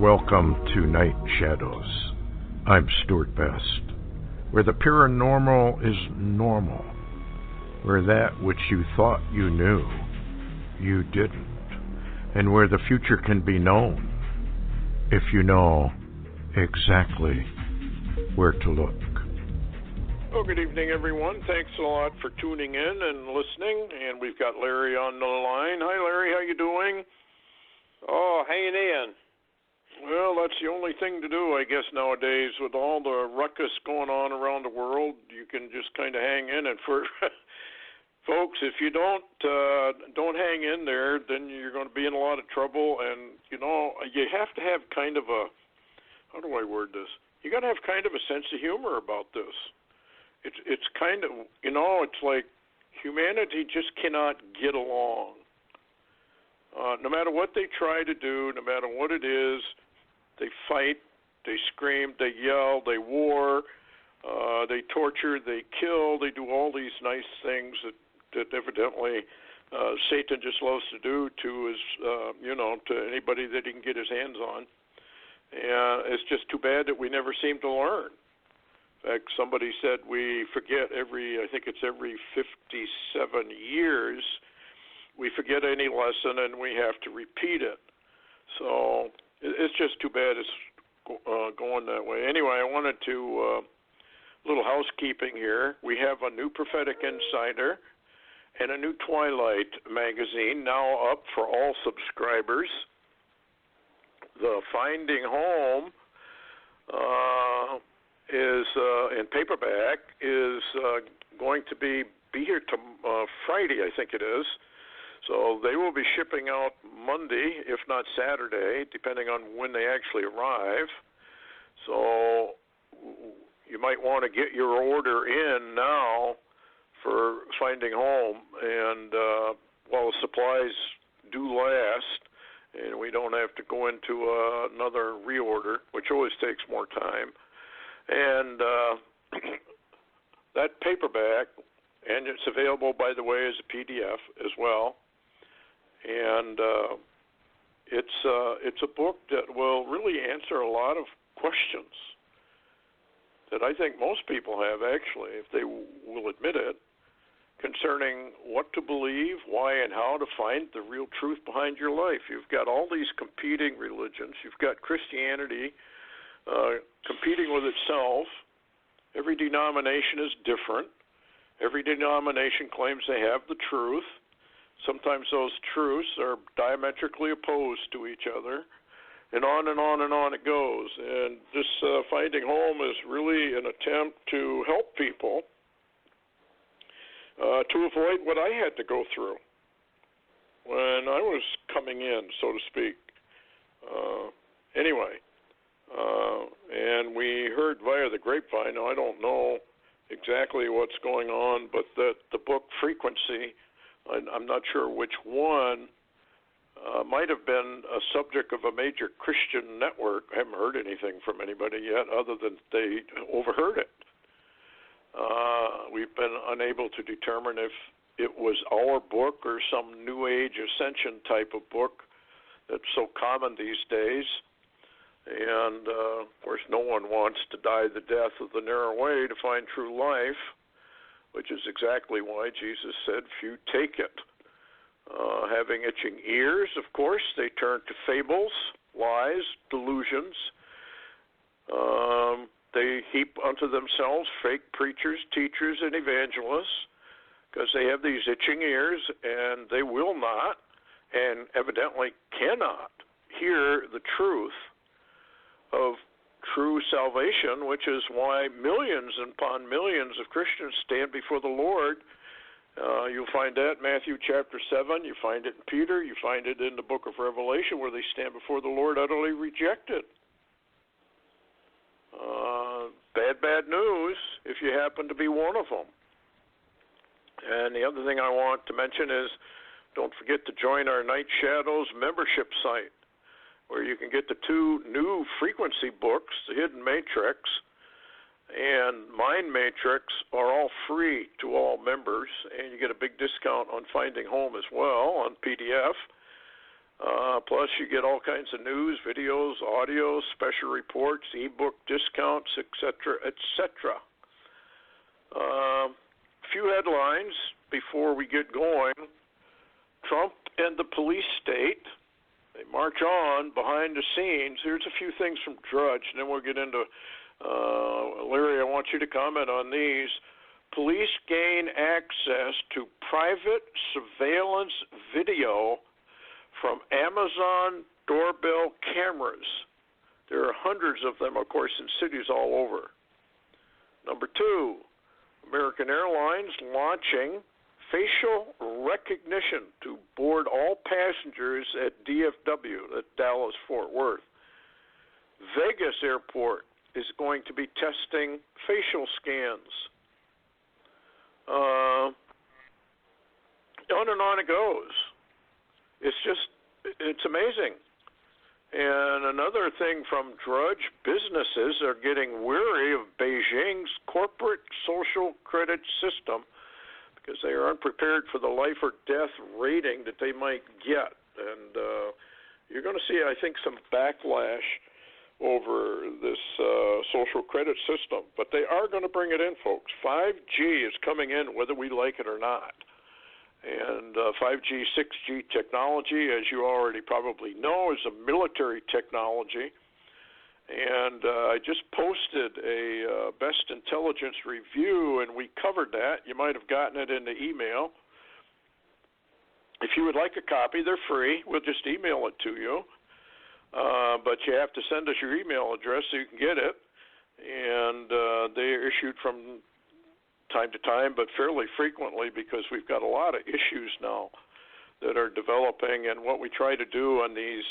Welcome to Night Shadows. I'm Stuart Best, where the paranormal is normal, where that which you thought you knew, you didn't, and where the future can be known if you know exactly where to look. Well, good evening, everyone. Thanks a lot for tuning in and listening. And we've got Larry on the line. Hi, Larry. How you doing? Oh, hanging in. Well, that's the only thing to do, I guess, nowadays. With all the ruckus going on around the world, you can just kind of hang in. And for folks, if you don't hang in there, then you're going to be in a lot of trouble. And, you know, you have to have kind of a, how do I word this? You got to have kind of a sense of humor about this. It's kind of, you know, it's like humanity just cannot get along. No matter what they try to do, no matter what it is, they fight, they scream, they yell, they war, they torture, they kill, they do all these nice things that evidently Satan just loves to do to his, to anybody that he can get his hands on. And it's just too bad that we never seem to learn. In fact, somebody said we forget I think it's every 57 years, we forget any lesson and we have to repeat it. So it's just too bad it's going that way. Anyway, I wanted to, little housekeeping here. We have a new Prophetic Insider and a new Twilight magazine now up for all subscribers. The Finding Home is in paperback is going to be here to Friday, I think it is. So they will be shipping out Monday, if not Saturday, depending on when they actually arrive. So you might want to get your order in now for Finding Home, and while the supplies do last, and we don't have to go into another reorder, which always takes more time. And that paperback, and it's available, by the way, as a PDF as well. And it's a book that will really answer a lot of questions that I think most people have, actually, if they will admit it, concerning what to believe, why and how to find the real truth behind your life. You've got all these competing religions. You've got Christianity competing with itself. Every denomination is different. Every denomination claims they have the truth. Sometimes those truths are diametrically opposed to each other, and on and on and on it goes. And this Finding Home is really an attempt to help people to avoid what I had to go through when I was coming in, so to speak. And we heard via the grapevine, now I don't know exactly what's going on, but that the book Frequency, I'm not sure which one, might have been a subject of a major Christian network. I haven't heard anything from anybody yet other than they overheard it. We've been unable to determine if it was our book or some New Age Ascension type of book that's so common these days. And, of course, no one wants to die the death of the narrow way to find true life, which is exactly why Jesus said, few take it. Having itching ears, of course, they turn to fables, lies, delusions. They heap unto themselves fake preachers, teachers, and evangelists because they have these itching ears, and they will not, and evidently cannot, hear the truth of true salvation, which is why millions upon millions of Christians stand before the Lord. You'll find that in Matthew chapter 7. You find it in Peter. You find it in the book of Revelation, where they stand before the Lord utterly rejected. Bad news if you happen to be one of them. And the other thing I want to mention is don't forget to join our Night Shadows membership site, where you can get the two new Frequency books, The Hidden Matrix and Mind Matrix, are all free to all members, and you get a big discount on Finding Home as well on PDF. Plus, you get all kinds of news, videos, audio, special reports, ebook discounts, etc., etc. Few headlines before we get going. Trump and the police state, they march on behind the scenes. Here's a few things from Drudge, and then we'll get into, Larry, I want you to comment on these. Police gain access to private surveillance video from Amazon doorbell cameras. There are hundreds of them, of course, in cities all over. Number two, American Airlines launching facial recognition to board all passengers at DFW, at Dallas-Fort Worth. Vegas Airport is going to be testing facial scans. On and on it goes. It's amazing. And another thing from Drudge, businesses are getting weary of Beijing's corporate social credit system because they are unprepared for the life or death rating that they might get. And you're going to see, I think, some backlash over this social credit system. But they are going to bring it in, folks. 5G is coming in whether we like it or not. And 5G, 6G technology, as you already probably know, is a military technology. And I just posted a best intelligence review, and we covered that. You might have gotten it in the email. If you would like a copy, they're free. We'll just email it to you. But you have to send us your email address so you can get it. And they are issued from time to time, but fairly frequently, because we've got a lot of issues now that are developing. And what we try to do on these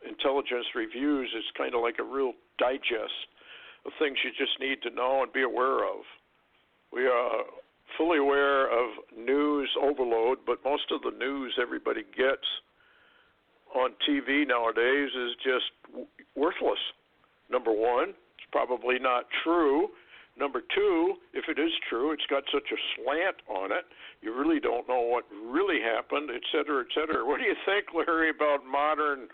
intelligence reviews is kind of like a real digest of things you just need to know and be aware of. We are fully aware of news overload, but most of the news everybody gets on TV nowadays is just worthless. Number one, it's probably not true. Number two, if it is true, it's got such a slant on it, you really don't know what really happened, et cetera, et cetera. What do you think, Larry, about modern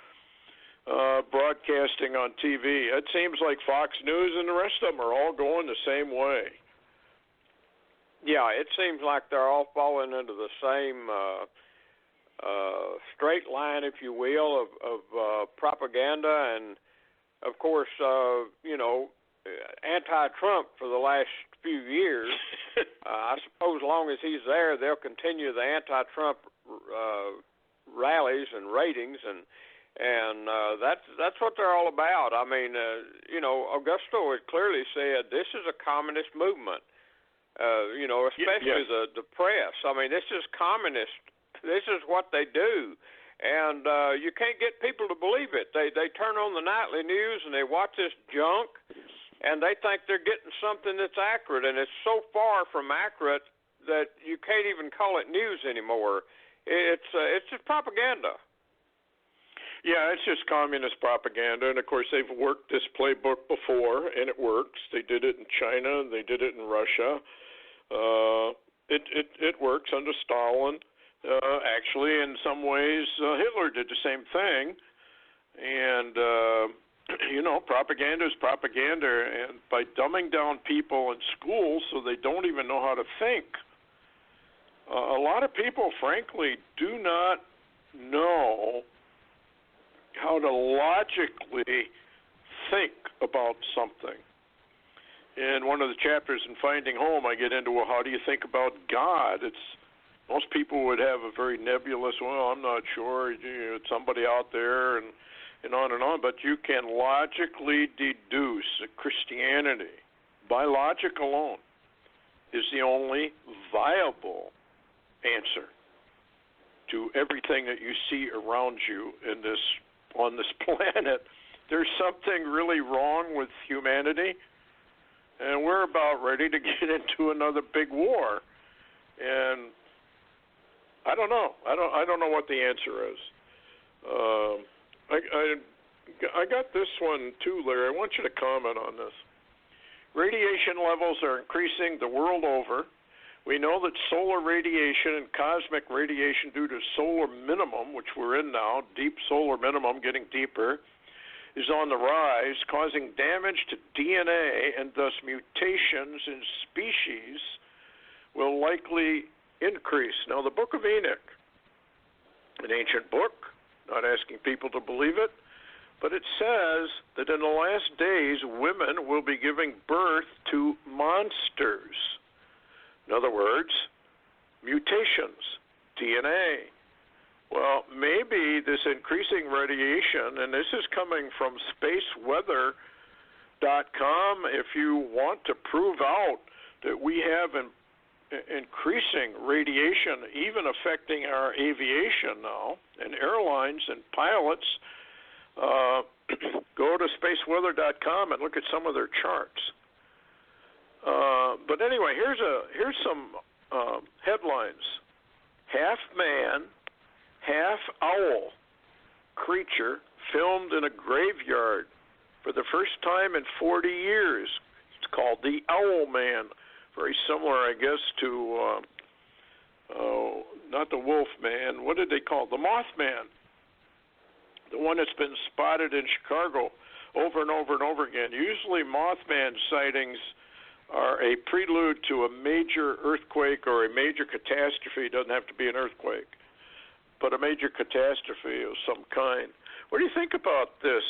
broadcasting on TV? It seems like Fox News and the rest of them are all going the same way. Yeah, it seems like they're all falling into the same straight line, if you will, of propaganda. And, of course, anti-Trump for the last few years. I suppose as long as he's there, they'll continue the anti-Trump rallies and ratings, and that's what they're all about. I mean, Augusto had clearly said this is a communist movement. Especially the press. I mean, this is communist. This is what they do. And you can't get people to believe it. They turn on the nightly news and they watch this junk, and they think they're getting something that's accurate, and it's so far from accurate that you can't even call it news anymore. It's just propaganda. Yeah, it's just communist propaganda, and of course they've worked this playbook before, and it works. They did it in China, and they did it in Russia. It works under Stalin. Actually, in some ways, Hitler did the same thing. And, propaganda is propaganda. And by dumbing down people in schools so they don't even know how to think, a lot of people, frankly, do not know how to logically think about something. In one of the chapters in Finding Home, I get into, well, how do you think about God? Most people would have a very nebulous, well, I'm not sure, it's somebody out there, and on and on. But you can logically deduce that Christianity, by logic alone, is the only viable answer to everything that you see around you on this planet. There's something really wrong with humanity, and we're about ready to get into another big war. And I don't know. I don't know what the answer is. I got this one too, Larry. I want you to comment on this. Radiation levels are increasing the world over, We know that solar radiation and cosmic radiation due to solar minimum, which we're in now, deep solar minimum, getting deeper, is on the rise, causing damage to DNA, and thus mutations in species will likely increase. Now, the Book of Enoch, an ancient book, not asking people to believe it, but it says that in the last days, women will be giving birth to monsters. In other words, mutations, DNA. Well, maybe this increasing radiation, and this is coming from spaceweather.com, if you want to prove out that we have increasing radiation, even affecting our aviation now, and airlines and pilots, go to spaceweather.com and look at some of their charts. But anyway, here's some headlines. Half man, half owl creature filmed in a graveyard for the first time in 40 years. It's called the Owl Man. Very similar, I guess, to not the Wolf Man. What did they call it? The Mothman. The one that's been spotted in Chicago over and over and over again. Usually Mothman sightings are a prelude to a major earthquake or a major catastrophe. It doesn't have to be an earthquake, but a major catastrophe of some kind. What do you think about this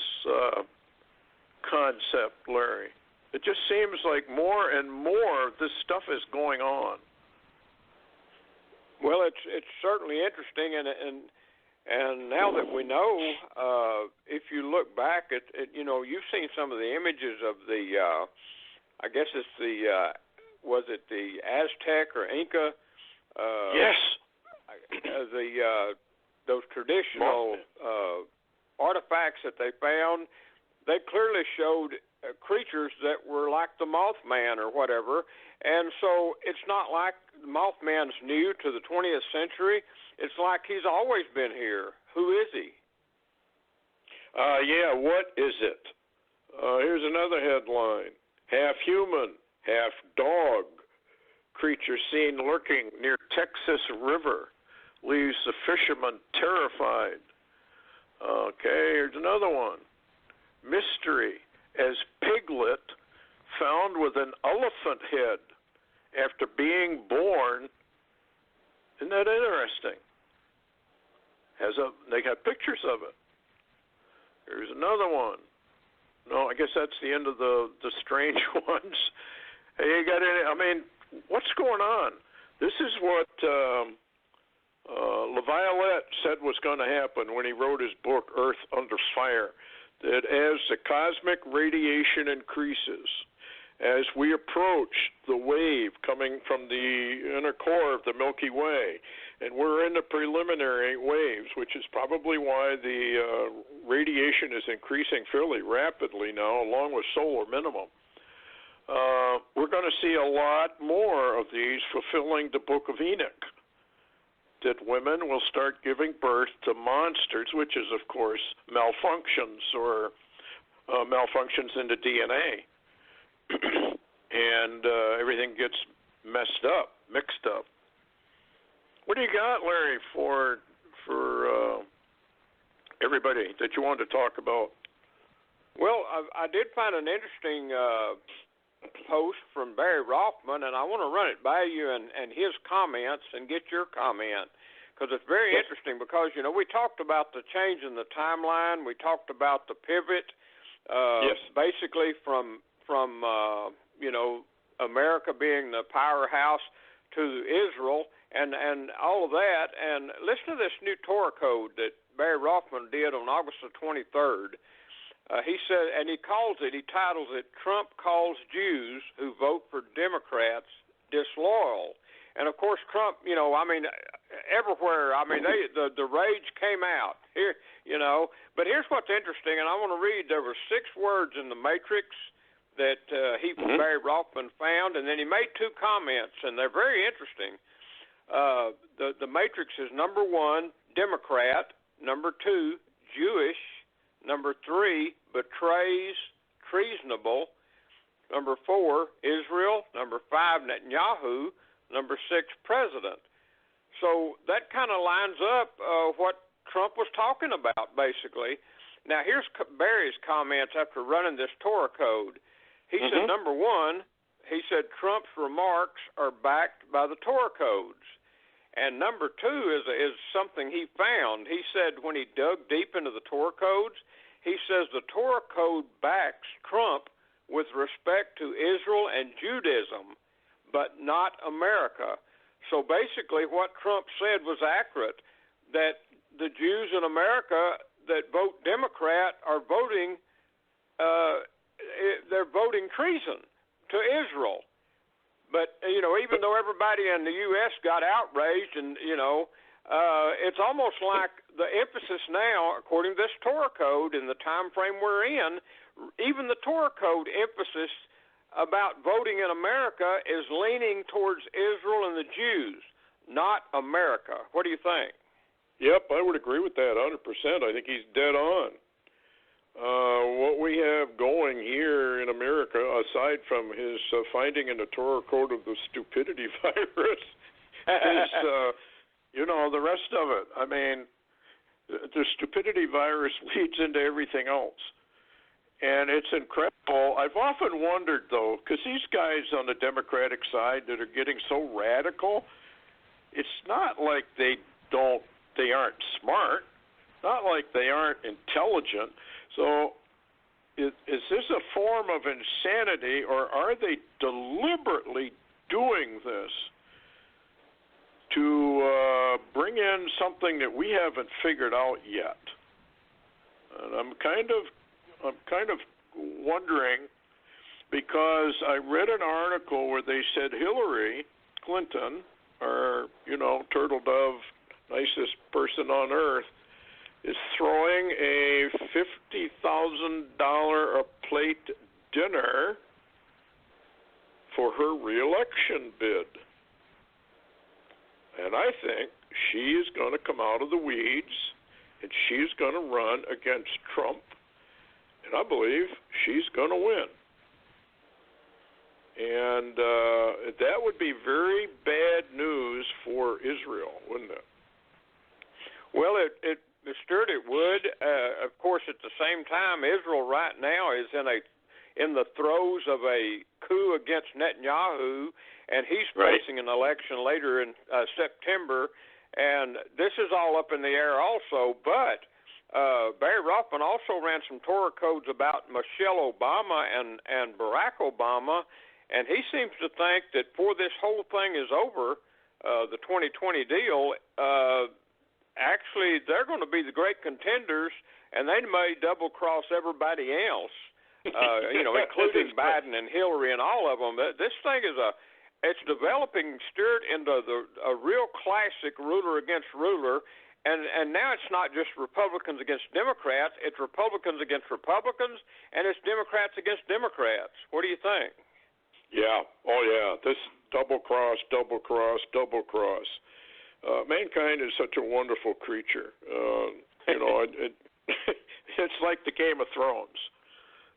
concept, Larry? It just seems like more and more of this stuff is going on. Well, it's certainly interesting, and now that we know, if you look back at you've seen some of the images of the, I guess it's the, was it the Aztec or Inca? Yes. Those traditional artifacts that they found, they clearly showed creatures that were like the Mothman or whatever, and so it's not like the Mothman's new to the 20th century. It's like he's always been here. Who is he? Yeah, what is it? Here's another headline. Half human, half dog. Creature seen lurking near Texas River. Leaves the fisherman terrified. Okay, here's another one. Mystery. As piglet found with an elephant head after being born. Isn't that interesting? They got pictures of it. Here's another one. No, I guess that's the end of the strange ones. Hey, you got any? I mean, what's going on? This is what LaViolette said was going to happen when he wrote his book Earth Under Fire. That as the cosmic radiation increases, as we approach the wave coming from the inner core of the Milky Way, and we're in the preliminary waves, which is probably why the radiation is increasing fairly rapidly now, along with solar minimum. We're going to see a lot more of these fulfilling the Book of Enoch, that women will start giving birth to monsters, which is, of course, malfunctions or malfunctions in the DNA. And everything gets mixed up. What do you got, Larry, for everybody that you wanted to talk about? Well, I did find an interesting post from Barry Rothman, and I want to run it by you and his comments and get your comment, because it's very interesting. Because we talked about the change in the timeline, we talked about the pivot, basically from America being the powerhouse to Israel and all of that. And listen to this new Torah code that Barry Rothman did on August the 23rd. He said, and he titles it, Trump calls Jews who vote for Democrats disloyal. And of course, Trump, everywhere, the rage came out here, But here's what's interesting, and I want to read. There were 6 words in the Matrix that Barry Rothman found, and then he made 2 comments, and they're very interesting. The Matrix is number 1, Democrat; number 2, Jewish; number 3, betrays, treasonable; number 4, Israel; number 5, Netanyahu; number 6 president. So that kind of lines up what Trump was talking about, basically. Now, here's Barry's comments after running this Torah code. He said, number 1, he said Trump's remarks are backed by the Torah codes. And number 2 is something he found. He said when he dug deep into the Torah codes, he says the Torah code backs Trump with respect to Israel and Judaism, but not America. So basically what Trump said was accurate, that the Jews in America that vote Democrat are voting, they're voting treason to Israel. But, even though everybody in the U.S. got outraged and, it's almost like the emphasis now, according to this Torah code in the time frame we're in, even the Torah code emphasis about voting in America is leaning towards Israel and the Jews, not America. What do you think? Yep, I would agree with that 100%. I think he's dead on. What we have going here in America, aside from his finding in the Torah code of the stupidity virus, is, the rest of it. I mean, the stupidity virus leads into everything else. And it's incredible. I've often wondered, though, because these guys on the Democratic side that are getting so radical, it's not like they aren't smart, not like they aren't intelligent. So is this a form of insanity, or are they deliberately doing this to bring in something that we haven't figured out yet? And I'm kind of wondering, because I read an article where they said Hillary Clinton, our, turtle dove, nicest person on earth, is throwing a $50,000 a plate dinner for her reelection bid. And I think she is going to come out of the weeds, and she's going to run against Trump, and I believe she's going to win. And that would be very bad news for Israel, wouldn't it? Well, Stuart, it would. Of course, at the same time, Israel right now is in the throes of a coup against Netanyahu, and he's facing an election later in September. And this is all up in the air also. But Barry Rothman also ran some Torah codes about Michelle Obama and Barack Obama, and he seems to think that before this whole thing is over, the 2020 deal, actually, they're going to be the great contenders, and they may double-cross everybody else, including Biden and Hillary and all of them. This thing it's developing, Stuart, into a real classic ruler against ruler, and now it's not just Republicans against Democrats, it's Republicans against Republicans, and it's Democrats against Democrats. What do you think? Yeah. Oh, yeah. This double-cross. Mankind is such a wonderful creature. It's like the Game of Thrones.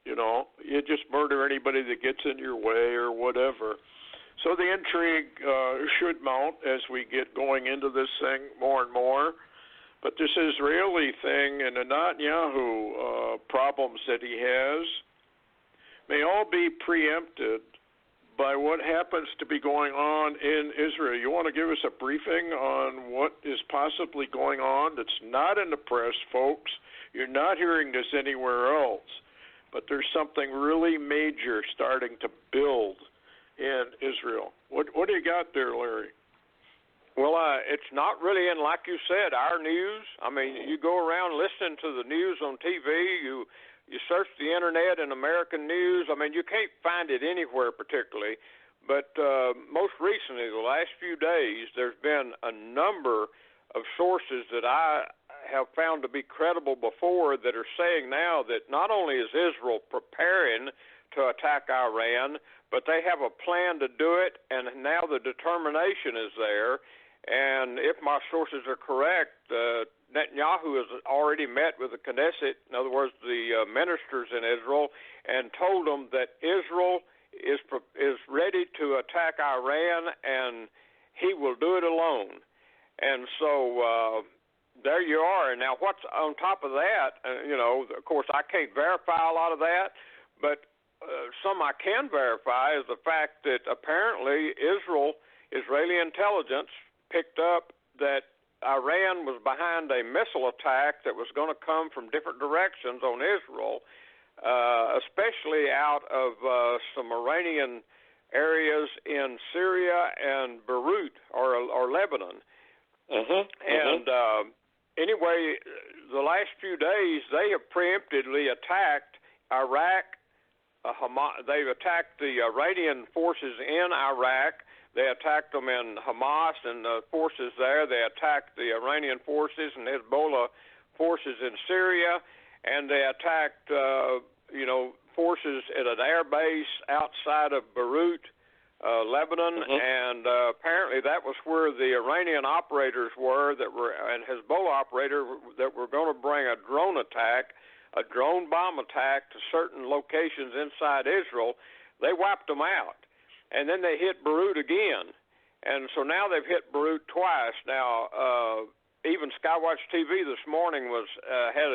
You just murder anybody that gets in your way or whatever. So the intrigue should mount as we get going into this thing more and more. But this Israeli thing and the Netanyahu problems that he has may all be preempted by what happens to be going on in Israel. You want to give us a briefing on what is possibly going on that's not in the press, folks? You're not hearing this anywhere else. But there's something really major starting to build in Israel. What do you got there, Larry? Well, it's not really in, like you said, our news. I mean, you go around listening to the news on TV, you search the internet and American news. I mean, you can't find it anywhere particularly. But most recently, the last few days, there's been a number of sources that I have found to be credible before that are saying now that not only is Israel preparing to attack Iran, but they have a plan to do it, and now the determination is there. And if my sources are correct, Netanyahu has already met with the Knesset, in other words, the ministers in Israel, and told them that Israel is ready to attack Iran, and he will do it alone. And so there you are. And now what's on top of that, of course, I can't verify a lot of that, but some I can verify is the fact that apparently Israeli intelligence picked up that Iran was behind a missile attack that was going to come from different directions on Israel, especially out of some Iranian areas in Syria and Beirut or Lebanon. And anyway, the last few days they have preemptively attacked Iraq. They've attacked the Iranian forces in Iraq. They attacked them in Hamas and the forces there. They attacked the Iranian forces and Hezbollah forces in Syria, and they attacked, forces at an air base outside of Beirut, Lebanon, and apparently that was where the Iranian operators were and Hezbollah operators that were going to bring a drone bomb attack to certain locations inside Israel. They wiped them out. And then they hit Beirut again. And so now they've hit Beirut twice. Now, even Skywatch TV this morning had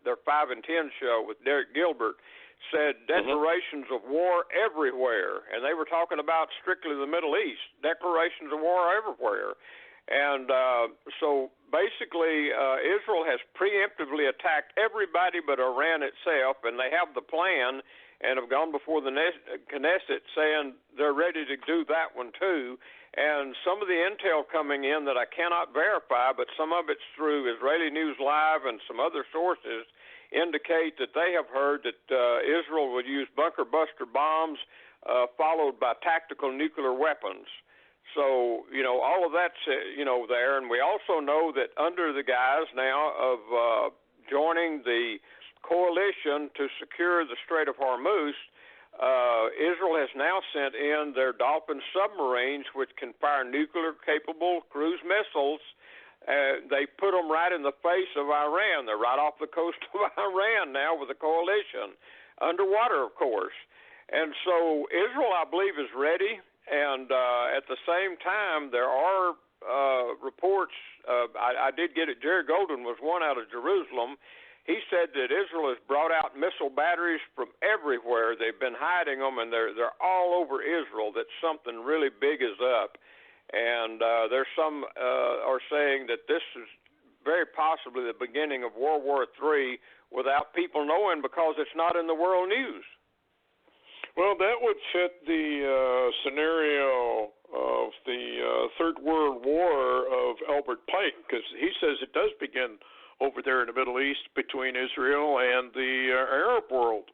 their 5 and 10 show with Derek Gilbert, said declarations of war everywhere. And they were talking about strictly the Middle East, declarations of war everywhere. And so basically Israel has preemptively attacked everybody but Iran itself, and they have the plan and have gone before the Knesset saying they're ready to do that one too. And some of the intel coming in that I cannot verify, but some of it's through Israeli News Live and some other sources, indicate that they have heard that Israel would use bunker buster bombs followed by tactical nuclear weapons. So, all of that's, there. And we also know that under the guise now of joining the coalition to secure the Strait of Hormuz, Israel has now sent in their Dolphin submarines, which can fire nuclear-capable cruise missiles. They put them right in the face of Iran. They're right off the coast of Iran now with the coalition, underwater, of course. And so Israel, I believe, is ready. And at the same time, there are reports. I did get it. Jerry Golden was one out of Jerusalem. He said that Israel has brought out missile batteries from everywhere. They've been hiding them, and they're all over Israel, that something really big is up. And there's some are saying that this is very possibly the beginning of World War III without people knowing, because it's not in the world news. Well, that would fit the scenario of the Third World War of Albert Pike, because he says it does begin over there in the Middle East between Israel and the Arab world,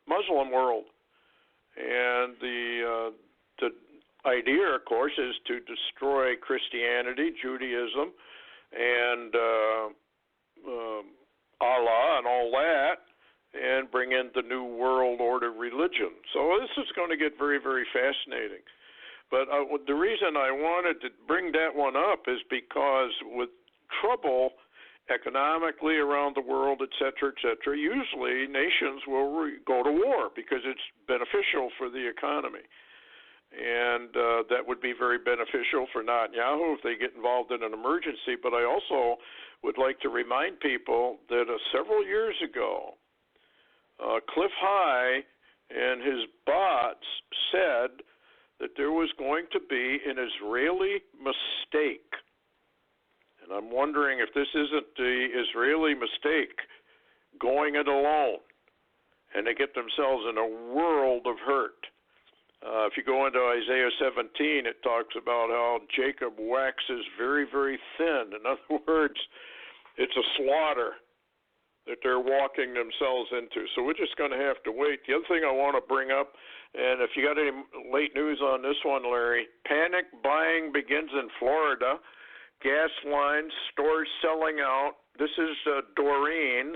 Muslim world. And the idea, of course, is to destroy Christianity, Judaism, and Allah and all that, and bring in the New World Order religion. So this is going to get very, very fascinating. But the reason I wanted to bring that one up is because with trouble economically around the world, et cetera, usually nations will go to war because it's beneficial for the economy. And that would be very beneficial for Netanyahu if they get involved in an emergency. But I also would like to remind people that several years ago, Cliff High and his bots said that there was going to be an Israeli mistake. And I'm wondering if this isn't the Israeli mistake going it alone, and they get themselves in a world of hurt. If you go into Isaiah 17, it talks about how Jacob waxes very, very thin. In other words, it's a slaughter that they're walking themselves into. So we're just going to have to wait. The other thing I want to bring up, and if you got any late news on this one, Larry, panic buying begins in Florida. Gas lines, stores selling out. This is Dorian,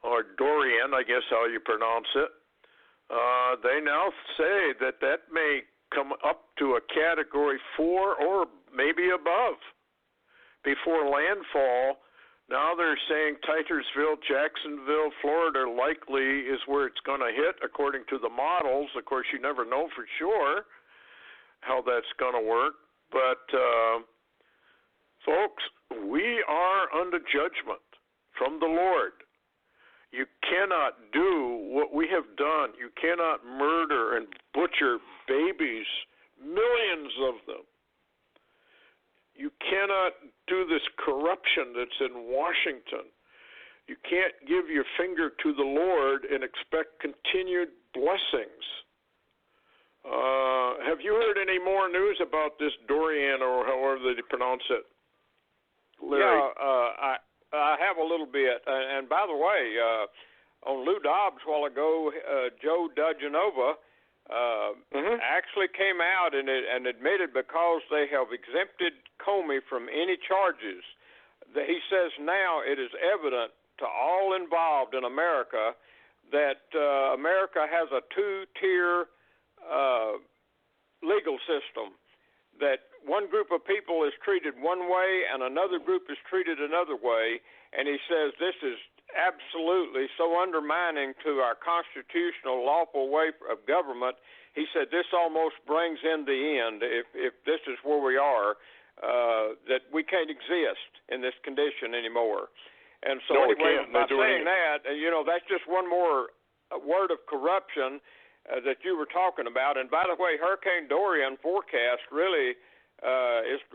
or Dorian, I guess how you pronounce it. They now say that may come up to a Category 4 or maybe above before landfall Now they're saying Titusville, Jacksonville, Florida likely is where it's going to hit according to the models. Of course, you never know for sure how that's going to work. But, folks, we are under judgment from the Lord. You cannot do what we have done. You cannot murder and butcher babies, millions of them. You cannot do this corruption that's in Washington. You can't give your finger to the Lord and expect continued blessings. Have you heard any more news about this Dorian, or however they pronounce it, Larry? Yeah, I have a little bit. And by the way, on Lou Dobbs a while ago, Joe Dudjanova actually came out and admitted, because they have exempted Comey from any charges, that he says now it is evident to all involved in America that America has a two-tier legal system, that one group of people is treated one way and another group is treated another way, and he says this is absolutely so undermining to our constitutional lawful way of government. He said this almost brings in the end, if this is where we are, that we can't exist in this condition anymore. And so anyway, by saying that, that's just one more word of corruption that you were talking about. And by the way, Hurricane Dorian forecast really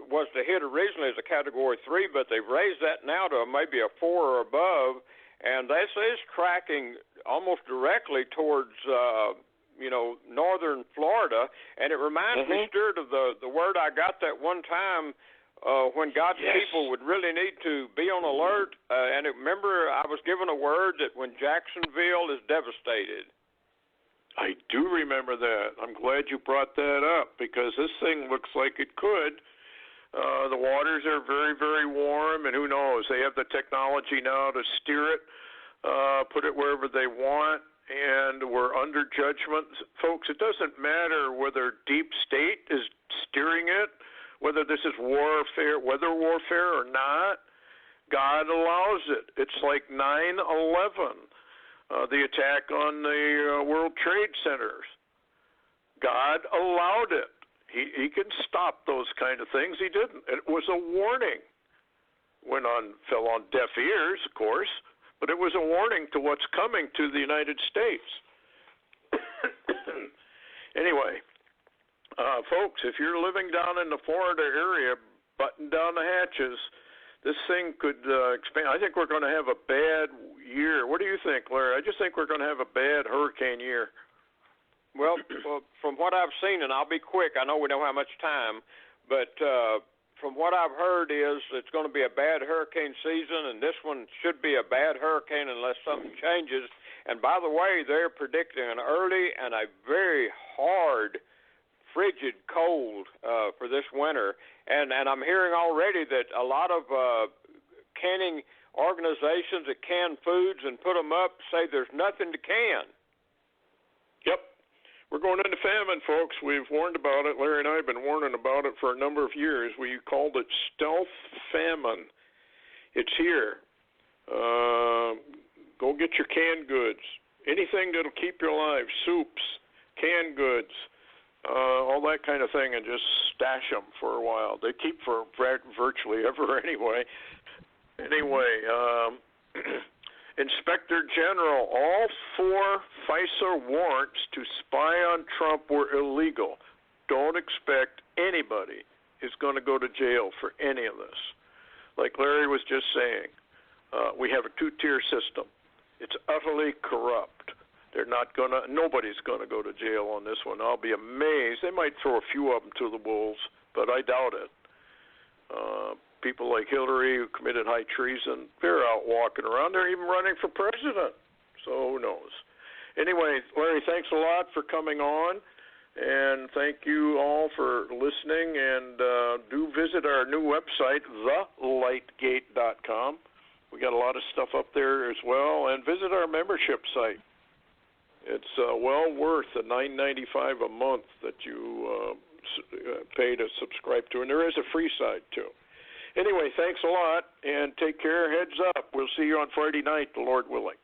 was to hit originally as a Category 3, but they've raised that now to maybe a 4 or above, and this is tracking almost directly towards northern Florida. And it reminds me, Stuart, of the word I got that one time when God's people would really need to be on alert. And remember, I was given a word that when Jacksonville is devastated. I do remember that. I'm glad you brought that up, because this thing looks like it could. The waters are very, very warm, and who knows? They have the technology now to steer it, put it wherever they want, and we're under judgment. Folks, it doesn't matter whether deep state is steering it, whether this is warfare, weather warfare or not. God allows it. It's like 9/11. The attack on the World Trade Centers. God allowed it. He can stop those kind of things. He didn't. It was a warning. Fell on deaf ears, of course, but it was a warning to what's coming to the United States. Anyway, folks, if you're living down in the Florida area, button down the hatches. This thing could expand. I think we're going to have a bad year. What do you think, Larry? I just think we're going to have a bad hurricane year. Well, from what I've seen, and I'll be quick, I know we don't have much time, but from what I've heard is it's going to be a bad hurricane season, and this one should be a bad hurricane unless something changes. And by the way, they're predicting an early and a very hard, frigid cold for this winter. And I'm hearing already that a lot of canning organizations that can foods and put them up say there's nothing to can. Yep. We're going into famine, folks. We've warned about it. Larry and I have been warning about it for a number of years. We called it stealth famine. It's here. Go get your canned goods. Anything that'll keep you alive. Soups, canned goods, all that kind of thing, and just stash them for a while. They keep for virtually ever anyway. Inspector General, all 4 FISA warrants to spy on Trump were illegal. Don't expect anybody is going to go to jail for any of this. Like Larry was just saying, we have a 2-tier system. It's utterly corrupt. Nobody's going to go to jail on this one. I'll be amazed. They might throw a few of them to the wolves, but I doubt it. People like Hillary, who committed high treason, they're out walking around. They're even running for president. So who knows? Anyway, Larry, thanks a lot for coming on, and thank you all for listening. And do visit our new website, thelightgate.com. We got a lot of stuff up there as well. And visit our membership site. It's well worth the $9.95 a month that you pay to subscribe to. And there is a free side, too. Anyway, thanks a lot, and take care. Heads up. We'll see you on Friday night, the Lord willing.